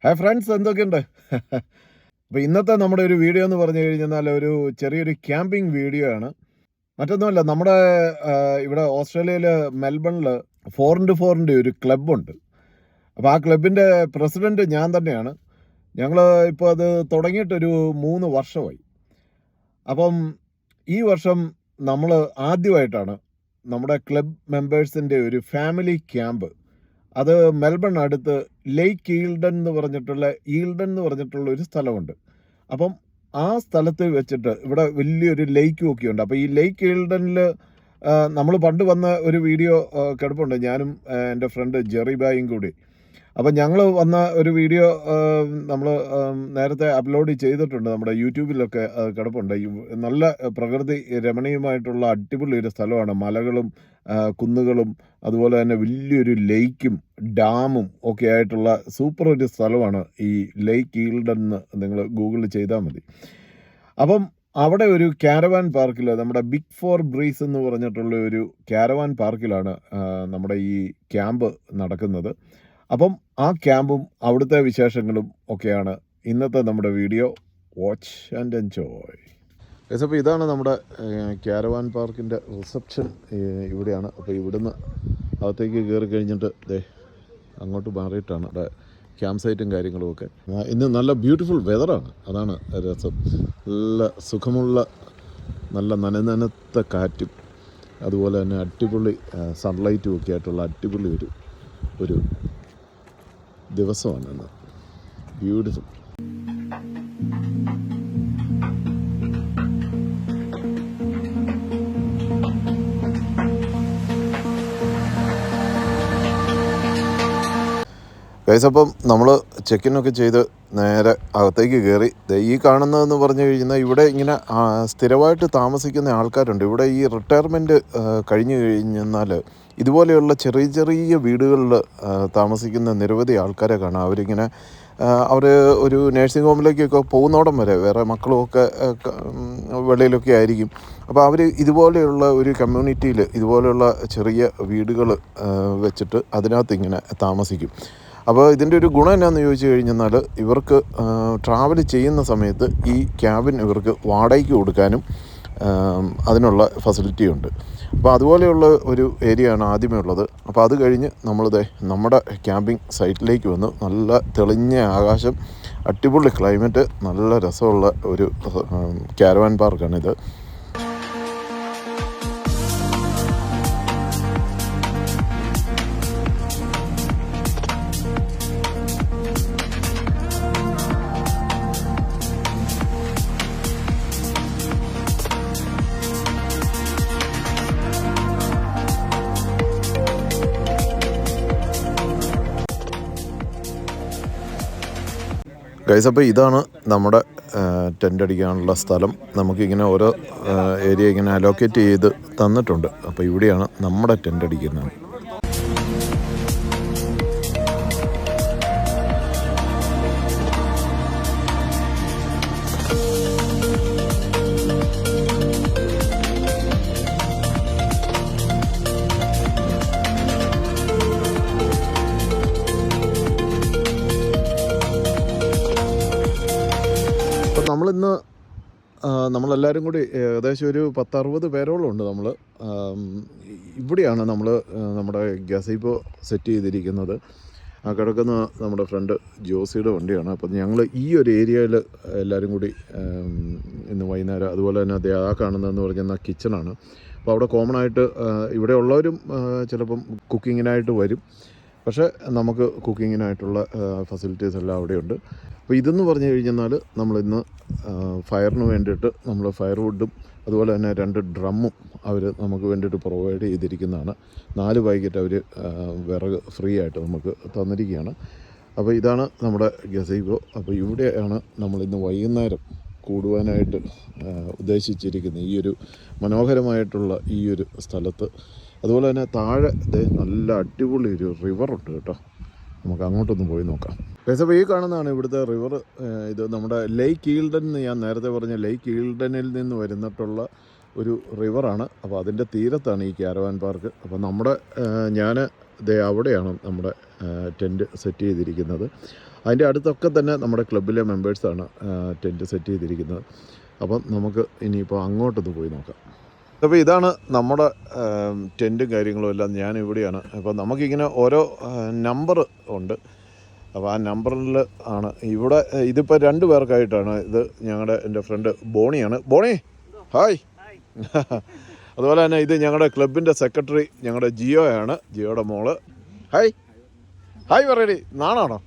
Hi friends, എന്തൊക്കെയുണ്ട്? അപ്പോൾ ഇന്നത്തെ നമ്മുടെ ഒരു വീഡിയോ എന്ന് പറഞ്ഞു കഴിഞ്ഞാൽ ഒരു ചെറിയൊരു ക്യാമ്പിംഗ് വീഡിയോ ആണ്. മറ്റൊന്നുമല്ല, നമ്മുടെ ഇവിടെ ഓസ്ട്രേലിയയിൽ മെൽബണിൽ 4x4 ഒരു ക്ലബ്ബുണ്ട്. അപ്പോൾ ആ ക്ലബിൻ്റെ പ്രസിഡൻറ്റ് ഞാൻ തന്നെയാണ്. ഞങ്ങൾ ഇപ്പോൾ അത് തുടങ്ങിയിട്ടൊരു 3 വർഷമായി. അപ്പം ഈ വർഷം നമ്മൾ ആദ്യമായിട്ടാണ് നമ്മുടെ ക്ലബ് മെമ്പേഴ്സിൻ്റെ ഒരു ഫാമിലി ക്യാമ്പ്, അത് മെൽബൺ അടുത്ത് ലേക്ക് ഈൽഡൻ എന്ന് പറഞ്ഞിട്ടുള്ള ഒരു സ്ഥലമുണ്ട്. അപ്പം ആ സ്ഥലത്ത് വെച്ചിട്ട് ഇവിടെ വലിയൊരു ലേക്കും ഒക്കെ ഉണ്ട്. അപ്പോൾ ഈ ലേക്ക് ഈൽഡനിൽ നമ്മൾ പണ്ട് വന്ന ഒരു വീഡിയോ കിടപ്പുണ്ട്, ഞാനും എൻ്റെ ഫ്രണ്ട് ജെറി ബായും കൂടി. അപ്പം ഞങ്ങൾ വന്ന ഒരു വീഡിയോ നമ്മൾ നേരത്തെ അപ്ലോഡ് ചെയ്തിട്ടുണ്ട്, നമ്മുടെ യൂട്യൂബിലൊക്കെ കിടപ്പുണ്ട്. നല്ല പ്രകൃതി രമണീയമായിട്ടുള്ള അടിപൊളി ഒരു സ്ഥലമാണ്. മലകളും കുന്നുകളും അതുപോലെ തന്നെ വലിയൊരു ലേക്കും ഡാമും ഒക്കെ ആയിട്ടുള്ള സൂപ്പർ ഒരു സ്ഥലമാണ് ഈ ലേക്ക് ഈൽഡൻ എന്ന് നിങ്ങൾ ഗൂഗിളിൽ ചെയ്താൽ മതി. അപ്പം അവിടെ ഒരു കാരവാൻ പാർക്കിൽ, നമ്മുടെ ബിഗ് ഫോർ ബ്രീസ് എന്ന് പറഞ്ഞിട്ടുള്ള ഒരു കാരവാൻ പാർക്കിലാണ് നമ്മുടെ ഈ ക്യാമ്പ് നടക്കുന്നത്. അപ്പം ആ ക്യാമ്പും അവിടുത്തെ വിശേഷങ്ങളും ഒക്കെയാണ് ഇന്നത്തെ നമ്മുടെ വീഡിയോ. Watch and enjoy. അപ്പോൾ ഇതാണ് നമ്മുടെ കാരവാൻ പാർക്കിൻ്റെ റിസപ്ഷൻ ഇവിടെയാണ്. അപ്പോൾ ഇവിടുന്ന് അകത്തേക്ക് കയറി കഴിഞ്ഞിട്ട് അങ്ങോട്ട് മാറിയിട്ടാണ് ഇവിടെ ക്യാമ്പ് സൈറ്റും കാര്യങ്ങളുമൊക്കെ. ഇന്ന് നല്ല ബ്യൂട്ടിഫുൾ വെതറാണ്, അതാണ് രസം. നല്ല സുഖമുള്ള നല്ല നനനനത്ത കാറ്റും അതുപോലെ തന്നെ അടിപൊളി സൺലൈറ്റും ഒക്കെ ആയിട്ടുള്ള അടിപൊളി ഒരു ദിവസമാണ് ഇന്ന്. ബ്യൂട്ടിഫുൾ. ഗൈസ്, അപ്പം നമ്മൾ ചെക്കിനൊക്കെ ചെയ്ത് നേരെ അകത്തേക്ക് കയറി. ഈ കാണുന്നതെന്ന് പറഞ്ഞു കഴിഞ്ഞാൽ ഇവിടെ ഇങ്ങനെ സ്ഥിരമായിട്ട് താമസിക്കുന്ന ആൾക്കാരുണ്ട്. ഇവിടെ ഈ റിട്ടയർമെൻറ്റ് കഴിഞ്ഞു കഴിഞ്ഞാൽ ഇതുപോലെയുള്ള ചെറിയ ചെറിയ വീടുകളിൽ താമസിക്കുന്ന നിരവധി ആൾക്കാരെ കാണാം. അവരിങ്ങനെ അവർ ഒരു നേഴ്സിംഗ് ഹോമിലേക്കൊക്കെ പോകുന്നോടം വരെ വേറെ മക്കളുമൊക്കെ വെളിയിലൊക്കെ ആയിരിക്കും. അപ്പോൾ അവർ ഇതുപോലെയുള്ള ഒരു കമ്മ്യൂണിറ്റിയിൽ ഇതുപോലെയുള്ള ചെറിയ വീടുകൾ വെച്ചിട്ട് അതിനകത്ത് ഇങ്ങനെ താമസിക്കും. അപ്പോൾ ഇതിൻ്റെ ഒരു ഗുണം എന്നാന്ന് ചോദിച്ചു കഴിഞ്ഞാൽ ഇവർക്ക് ട്രാവൽ ചെയ്യുന്ന സമയത്ത് ഈ ക്യാബിൻ ഇവർക്ക് വാടകയ്ക്ക് കൊടുക്കാനും അതിനുള്ള ഫെസിലിറ്റി ഉണ്ട്. അപ്പോൾ അതുപോലെയുള്ള ഒരു ഏരിയ ആണ് ആദ്യമേ ഉള്ളത്. അപ്പോൾ അത് കഴിഞ്ഞ് നമ്മുടെ ക്യാമ്പിംഗ് സൈറ്റിലേക്ക് വന്ന് നല്ല തെളിഞ്ഞ ആകാശം, അടിപൊളി ക്ലൈമറ്റ്, നല്ല രസമുള്ള ഒരു കാരവാൻ പാർക്കാണിത്. ഗൈസ്, അപ്പോൾ ഇതാണ് നമ്മുടെ ടെൻ്റ് അടിക്കാനുള്ള സ്ഥലം. നമുക്കിങ്ങനെ ഓരോ ഏരിയ ഇങ്ങനെ അലോക്കേറ്റ് ചെയ്ത് തന്നിട്ടുണ്ട്. അപ്പോൾ ഇവിടെയാണ് നമ്മുടെ ടെൻ്റ് അടിക്കുന്നത്. നമ്മളിന്ന് നമ്മളെല്ലാവരും കൂടി ഏകദേശം ഒരു 10-60 പേരോളം ഉണ്ട്. നമ്മൾ ഇവിടെയാണ് നമ്മുടെ ഗസീബോ സെറ്റ് ചെയ്തിരിക്കുന്നത്. ആ കിടക്കുന്ന നമ്മുടെ ഫ്രണ്ട് ജോസിയുടെ വണ്ടിയാണ്. അപ്പം ഞങ്ങൾ ഈ ഒരു ഏരിയയിൽ എല്ലാവരും കൂടി ഇന്ന് വൈകുന്നേരം, അതുപോലെ തന്നെ ആ കാണുന്നതെന്ന് പറഞ്ഞാൽ കിച്ചണാണ്. അപ്പോൾ അവിടെ കോമൺ ആയിട്ട് ഇവിടെ ഉള്ളവരും ചിലപ്പം കുക്കിങ്ങിനായിട്ട് വരും. പക്ഷേ നമുക്ക് കുക്കിങ്ങിനായിട്ടുള്ള ഫെസിലിറ്റീസ് എല്ലാം അവിടെയുണ്ട്. അപ്പോൾ ഇതെന്ന് പറഞ്ഞു കഴിഞ്ഞാൽ നമ്മളിന്ന് ഫയറിന് വേണ്ടിയിട്ട് നമ്മൾ ഫയർവുഡും അതുപോലെ തന്നെ 2 ഡ്രമ്മും അവർ നമുക്ക് വേണ്ടിയിട്ട് പ്രൊവൈഡ് ചെയ്തിരിക്കുന്നതാണ്. 4 പാക്കറ്റ് അവർ വിറക് ഫ്രീ ആയിട്ട് നമുക്ക് തന്നിരിക്കുകയാണ്. അപ്പോൾ ഇതാണ് നമ്മുടെ ഗസീബോ. അപ്പോൾ ഇവിടെയാണ് നമ്മളിന്ന് വൈകുന്നേരം കൂടുവാനായിട്ട് ഉദ്ദേശിച്ചിരിക്കുന്നത്, ഈ ഒരു മനോഹരമായിട്ടുള്ള ഈ ഒരു സ്ഥലത്ത്. അതുപോലെ തന്നെ താഴെ നല്ല അടിപൊളി ഒരു റിവറുണ്ട് കേട്ടോ. നമുക്ക് അങ്ങോട്ടൊന്ന് പോയി നോക്കാം. അപ്പോൾ ഈ കാണുന്നതാണ് ഇവിടുത്തെ റിവർ. ഇത് നമ്മുടെ ലേക്ക് ഈൽഡൻ എന്ന് ഞാൻ നേരത്തെ പറഞ്ഞ ലേക്ക് ഈൽഡനിൽ നിന്ന് വരുന്നിട്ടുള്ള ഒരു റിവറാണ്. അപ്പോൾ അതിൻ്റെ തീരത്താണ് ഈ കാരവാൻ പാർക്ക്. അപ്പോൾ ഞാൻ അവിടെയാണ് നമ്മുടെ ടെൻറ്റ് സെറ്റ് ചെയ്തിരിക്കുന്നത്. അതിൻ്റെ അടുത്തൊക്കെ തന്നെ നമ്മുടെ ക്ലബ്ബിലെ മെമ്പേഴ്സാണ് ടെൻറ്റ് സെറ്റ് ചെയ്തിരിക്കുന്നത്. അപ്പം നമുക്ക് ഇനിയിപ്പോൾ അങ്ങോട്ടൊന്ന് പോയി നോക്കാം. അപ്പോൾ ഇതാണ് നമ്മുടെ ടെൻറ്റും കാര്യങ്ങളും എല്ലാം. ഞാൻ ഇവിടെയാണ്. അപ്പോൾ നമുക്കിങ്ങനെ ഓരോ നമ്പർ ഉണ്ട്. അപ്പോൾ ആ നമ്പറിൽ ആണ് ഇവിടെ. ഇതിപ്പോൾ 2 പേർക്കായിട്ടാണ് ഇത്. എൻ്റെ ഫ്രണ്ട് ബോണിയാണ്. ബോണി ഹായ്. അതുപോലെ തന്നെ ഇത് ഞങ്ങളുടെ ക്ലബിൻ്റെ സെക്രട്ടറി ഞങ്ങളുടെ ജിയോയാണ്, ജിയോയുടെ മോള്. ഹായ് ഹായ് പറയടി, നാണാണോ?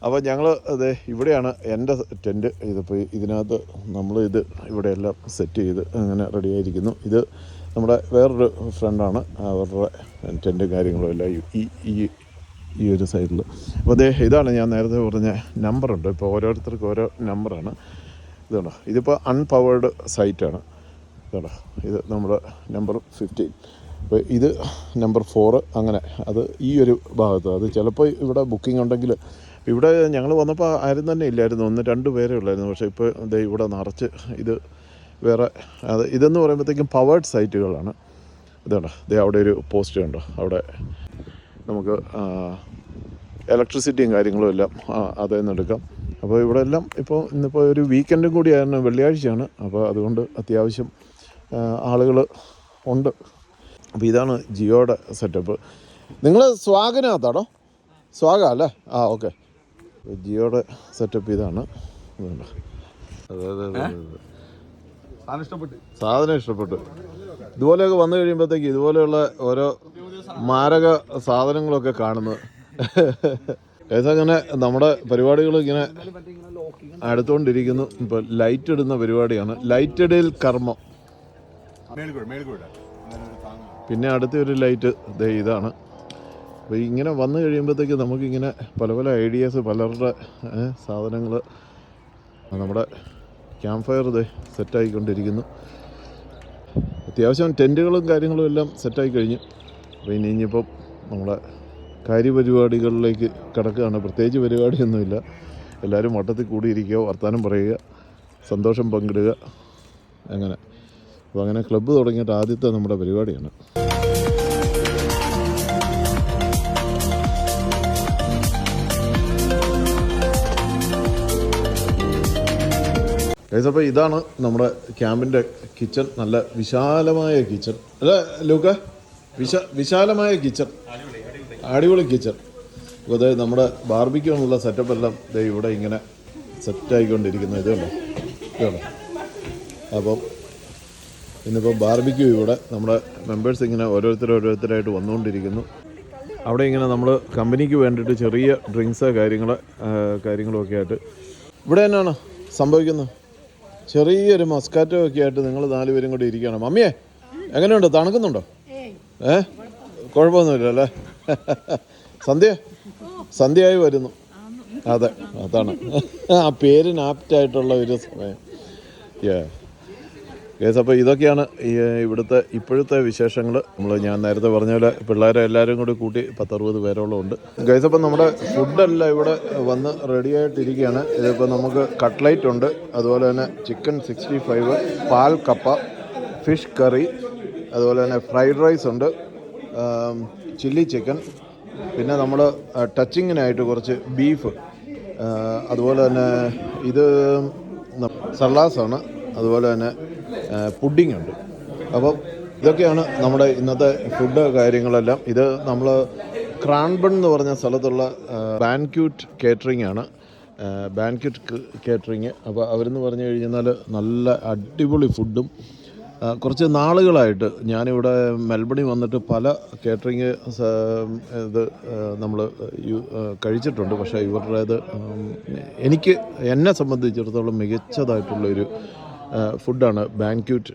അപ്പോൾ ഞങ്ങൾ അതെ ഇവിടെയാണ് എൻ്റെ ടെൻറ്റ്. ഇതിപ്പോൾ ഇതിനകത്ത് നമ്മളിത് ഇവിടെയെല്ലാം സെറ്റ് ചെയ്ത് അങ്ങനെ റെഡിയായിരിക്കുന്നു. ഇത് നമ്മുടെ വേറൊരു ഫ്രണ്ടാണ്, അവരുടെ ടെൻറ്റും കാര്യങ്ങളും എല്ലാം ഈ ഒരു സൈഡിൽ. അപ്പോൾ അതേ ഇതാണ് ഞാൻ നേരത്തെ പറഞ്ഞ നമ്പറുണ്ട്. ഇപ്പോൾ ഓരോരുത്തർക്കും ഓരോ നമ്പറാണ്. ഇതുണ്ടോ, ഇതിപ്പോൾ അൺപവേർഡ് സൈറ്റാണ്. ഇതുണ്ടോ, ഇത് നമ്മുടെ നമ്പർ 15. അപ്പോൾ ഇത് നമ്പർ 4 അങ്ങനെ. അത് ഈ ഒരു ഭാഗത്ത്. അത് ചിലപ്പോൾ ഇവിടെ ബുക്കിംഗ് ഉണ്ടെങ്കിൽ, ഇവിടെ ഞങ്ങൾ വന്നപ്പോൾ ആരും തന്നെ ഇല്ലായിരുന്നു, 1-2 പേരേ ഉള്ളായിരുന്നു. പക്ഷേ ഇപ്പോൾ ഇത് ഇവിടെ നിറച്ച് ഇത് വേറെ. ഇതെന്ന് പറയുമ്പോഴത്തേക്കും പവേർഡ് സൈറ്റുകളാണ്. ഇതുണ്ടോ, ഇത് അവിടെ ഒരു പോസ്റ്റ് ഉണ്ടോ, അവിടെ നമുക്ക് ഇലക്ട്രിസിറ്റിയും കാര്യങ്ങളും എല്ലാം അതിൽ നിന്ന് എടുക്കാം. അപ്പോൾ ഇവിടെ എല്ലാം ഇപ്പോൾ ഇന്നിപ്പോൾ ഒരു വീക്കെൻഡും കൂടിയാണ്, വെള്ളിയാഴ്ചയാണ്. അപ്പോൾ അതുകൊണ്ട് അത്യാവശ്യം ആളുകൾ ഉണ്ട്. അപ്പോൾ ഇതാണ് ജിയോയുടെ സെറ്റപ്പ്. നിങ്ങൾ സ്വാഗനകത്താണോ? സ്വാഗ അല്ലേ? ഓക്കെ. ജിയോയുടെ സെറ്റപ്പ് ഇതാണ്. സാധനം ഇഷ്ടപ്പെട്ടു. ഇതുപോലെയൊക്കെ വന്നു കഴിയുമ്പോഴത്തേക്ക് ഇതുപോലെയുള്ള ഓരോ മാരക സാധനങ്ങളൊക്കെ കാണുന്നത്. അങ്ങനെ നമ്മുടെ പരിപാടികൾ ഇങ്ങനെ അടുത്തുകൊണ്ടിരിക്കുന്നു. ഇപ്പോൾ ലൈറ്റ് ഇടുന്ന പരിപാടിയാണ്, ലൈറ്റ് ഇടൽ കർമ്മം. പിന്നെ അടുത്തൊരു ലൈറ്റ് ഇതാണ്. അപ്പോൾ ഇങ്ങനെ വന്നു കഴിയുമ്പോഴത്തേക്ക് നമുക്കിങ്ങനെ പല പല ഐഡിയാസ്, പലരുടെ സാധനങ്ങൾ. നമ്മുടെ ക്യാമ്പ് ഫയർ സെറ്റായിക്കൊണ്ടിരിക്കുന്നു. അത്യാവശ്യം ടെൻറ്റുകളും കാര്യങ്ങളും എല്ലാം സെറ്റായി കഴിഞ്ഞു. അപ്പോൾ ഇനിയിപ്പം നമ്മുടെ കാര്യപരിപാടികളിലേക്ക് കിടക്കുകയാണ്. പ്രത്യേകിച്ച് പരിപാടിയൊന്നുമില്ല. എല്ലാവരും വട്ടത്തിൽ കൂടിയിരിക്കുക, വർത്തമാനം പറയുക, സന്തോഷം പങ്കിടുക, അങ്ങനെ. അപ്പോൾ അങ്ങനെ ക്ലബ്ബ് തുടങ്ങിയിട്ട് ആദ്യത്തെ നമ്മുടെ പരിപാടിയാണ്. അപ്പോൾ ഇതാണ് നമ്മുടെ ക്യാമ്പിൻ്റെ കിച്ചൺ. നല്ല വിശാലമായ കിച്ചൺ അല്ലേ ലൂക്ക? വിശാലമായ കിച്ചൺ, അടിപൊളി കിച്ചൺ. അപ്പോൾ അതായത് നമ്മുടെ ബാർബിക്യൂനുള്ള സെറ്റപ്പ് എല്ലാം ഇവിടെ ഇങ്ങനെ സെറ്റായിക്കൊണ്ടിരിക്കുന്നത്. ഇതുണ്ടോ. അപ്പം ഇന്നിപ്പോൾ ബാർബിക്യൂ ഇവിടെ നമ്മുടെ മെമ്പേഴ്സ് ഇങ്ങനെ ഓരോരുത്തരായിട്ട് വന്നുകൊണ്ടിരിക്കുന്നു. അവിടെ ഇങ്ങനെ നമ്മൾ കമ്പനിക്ക് വേണ്ടിയിട്ട് ചെറിയ ഡ്രിങ്ക്സ് കാര്യങ്ങളൊക്കെ ആയിട്ട് ഇവിടെ തന്നെയാണ് സംഭവിക്കുന്നത്. ചെറിയൊരു മസ്കാറ്റോ ഒക്കെ ആയിട്ട് നിങ്ങൾ 4 പേരും കൂടി ഇരിക്കുകയാണ്. മമ്മിയെ എങ്ങനെയുണ്ട്? തണുക്കുന്നുണ്ടോ? കുഴപ്പമൊന്നുമില്ല അല്ലേ? സന്ധ്യയായി വരുന്നു. അതെ, അതാണ് ആ പേരിന് ആപ്റ്റായിട്ടുള്ള ഒരു സമയം. ഗൈസ്, അപ്പോൾ ഇതൊക്കെയാണ് ഇവിടുത്തെ ഇപ്പോഴത്തെ വിശേഷങ്ങൾ. ഞാൻ നേരത്തെ പറഞ്ഞ പോലെ പിള്ളേരെ എല്ലാവരും കൂടി കൂട്ടി 10-60 പേരോളം ഉണ്ട്. ഗൈസ്, അപ്പോൾ നമ്മുടെ ഫുഡെല്ലാം ഇവിടെ വന്ന് റെഡിയായിട്ടിരിക്കുകയാണ്. ഇതിപ്പോൾ നമുക്ക് കട്ട്ലൈറ്റ് ഉണ്ട്, അതുപോലെ തന്നെ ചിക്കൻ 65, പാൽ കപ്പ, ഫിഷ് കറി, അതുപോലെ തന്നെ ഫ്രൈഡ് റൈസ് ഉണ്ട്, ചില്ലി ചിക്കൻ, പിന്നെ നമ്മൾ ടച്ചിങ്ങിനായിട്ട് കുറച്ച് ബീഫ്, അതുപോലെ തന്നെ ഇത് സലാഡാണ്, അതുപോലെ തന്നെ പുഡിംഗ് ഉണ്ട്. അപ്പം ഇതൊക്കെയാണ് നമ്മുടെ ഇന്നത്തെ ഫുഡ് കാര്യങ്ങളെല്ലാം. ഇത് നമ്മൾ ക്രാൻബൺ എന്ന് പറഞ്ഞ സ്ഥലത്തുള്ള ബാൻക്യൂട്ട് കേറ്ററിംഗ് ആണ്. ബാൻക്യൂട്ട് കേറ്ററിങ്. അപ്പോൾ അവരെന്ന് പറഞ്ഞു കഴിഞ്ഞാൽ നല്ല അടിപൊളി ഫുഡും. കുറച്ച് നാളുകളായിട്ട് ഞാനിവിടെ മെൽബണിൽ വന്നിട്ട് പല കേറ്ററിങ് ഇത് നമ്മൾ കഴിച്ചിട്ടുണ്ട്. പക്ഷേ ഇവരുടേത് എന്നെ സംബന്ധിച്ചിടത്തോളം മികച്ചതായിട്ടുള്ളൊരു ഫുഡാണ് ബാൻക്യൂട്ട്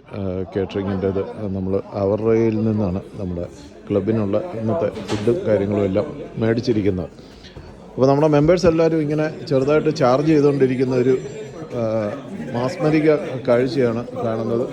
കേറ്ററിങ്ങിൻ്റേത്. നമ്മൾ അവരുടെ നിന്നാണ് നമ്മുടെ ക്ലബിനുള്ള ഇന്നത്തെ ഫുഡും കാര്യങ്ങളും എല്ലാം മേടിച്ചിരിക്കുന്നത്. അപ്പോൾ നമ്മുടെ മെമ്പേഴ്സ് എല്ലാവരും ഇങ്ങനെ ചെറുതായിട്ട് ചാർജ് ചെയ്തുകൊണ്ടിരിക്കുന്ന ഒരു മാസ്മരിക കാഴ്ചയാണ് കാണുന്നത്.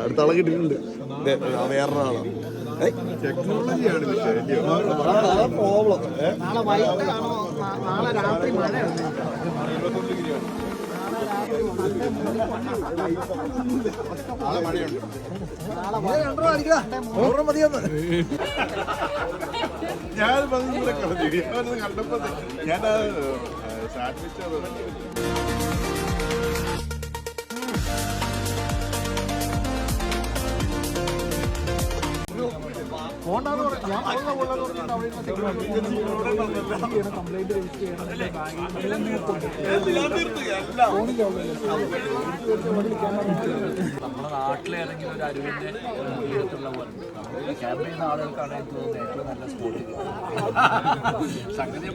അടുത്ത ആളെ കിട്ടിയിട്ടുണ്ട്. വേറൊരാളാണ്. ടെക്നോളജിയാണ് പ്രോബ്ലം. നാളെ വൈകിട്ടാണോ നാളെ രാത്രി മഴയുണ്ട്. ഞാൻ കണ്ടപ്പോ ഞാൻ സാൻഡ്വിച്ച് കംപ്ലൈന്റ് രജിസ്റ്റർ നമ്മുടെ നാട്ടിലെ ഏതെങ്കിലും ഒരു അരുവിന്റെ തീരത്തുള്ള പോലെ ക്യാമ്പ് ചെയ്യുന്ന ആളുകൾക്കാണ് എനിക്ക് തോന്നുന്നത് ഏറ്റവും നല്ല സ്പോട്ട്. സംഗതി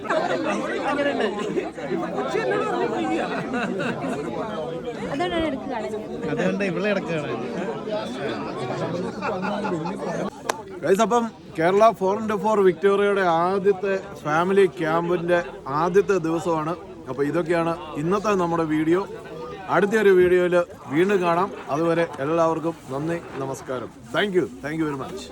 അതുകൊണ്ട് ഇവിടെ ഇടക്കാണ്. അപ്പം കേരള 4x4 വിക്ടോറിയയുടെ ആദ്യത്തെ ഫാമിലി ക്യാമ്പിൻ്റെ ആദ്യത്തെ ദിവസമാണ്. അപ്പോൾ ഇതൊക്കെയാണ് ഇന്നത്തെ നമ്മുടെ വീഡിയോ. അടുത്തൊരു വീഡിയോയിൽ വീണ്ടും കാണാം. അതുവരെ എല്ലാവർക്കും നന്ദി, നമസ്കാരം. Thank you very much.